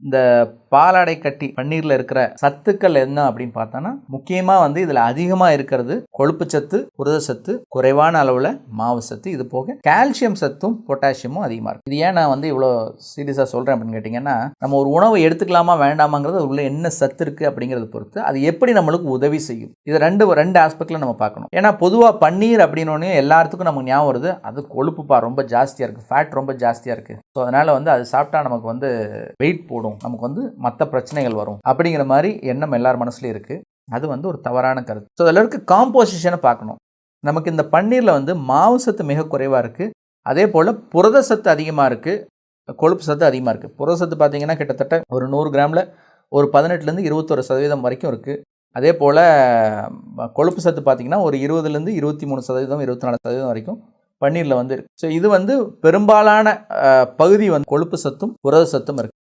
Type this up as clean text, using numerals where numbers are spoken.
இந்த பாலாடை கட்டி பன்னீரில் இருக்கிற சத்துக்கள் என்ன அப்படின்னு பார்த்தோன்னா, முக்கியமாக வந்து இதில் அதிகமாக இருக்கிறது கொழுப்பு சத்து, புரத சத்து, குறைவான அளவில் மாவு சத்து, இது போக கால்சியம் சத்தும் பொட்டாசியமும் அதிகமாக இருக்குது. இது ஏன் நான் வந்து இவ்வளோ சீரியஸாக சொல்கிறேன் அப்படின்னு கேட்டிங்கன்னா, நம்ம ஒரு உணவை எடுத்துக்கலாமா வேண்டாமாங்கிறது உள்ள என்ன சத்து இருக்குது அப்படிங்கிறத பொறுத்து அது எப்படி நம்மளுக்கு உதவி செய்யும். இது ரெண்டு ஆஸ்பெக்டில் நம்ம பார்க்கணும். ஏன்னா பொதுவாக பன்னீர் அப்படின்னோடனே எல்லாத்துக்கும் நமக்கு ஞாபகம் வருது, அது கொழுப்புப்பா ரொம்ப ஜாஸ்தியாக இருக்குது, ஃபேட் ரொம்ப ஜாஸ்தியாக இருக்குது, ஸோ அதனால் வந்து அது சாப்பிட்டா நமக்கு வந்து வெயிட் போடும், நமக்கு வந்து மற்ற பிரச்சனைகள் வரும் அப்படிங்கிற மாதிரி எண்ணம் எல்லார் மனசுலையும் இருக்குது. அது வந்து ஒரு தவறான கருத்து. ஸோ அதில் இருக்க காம்போசிஷனை பார்க்கணும். நமக்கு இந்த பன்னீரில் வந்து மாவு சத்து மிக குறைவாக இருக்குது, அதே போல் புரத சத்து அதிகமாக இருக்குது, கொழுப்பு சத்து அதிகமாக இருக்குது. புரத சத்து பார்த்தீங்கன்னா கிட்டத்தட்ட ஒரு 100 கிராமில் ஒரு 18லேருந்து 21% வரைக்கும் இருக்குது. அதே போல் கொழுப்பு சத்து பார்த்திங்கன்னா ஒரு 20லேருந்து 23%, 24% வரைக்கும் பன்னீரில் வந்து இருக்குது. ஸோ இது வந்து பெரும்பாலான பகுதி வந்து கொழுப்பு சத்தும் புரத சத்தும் இருக்குது.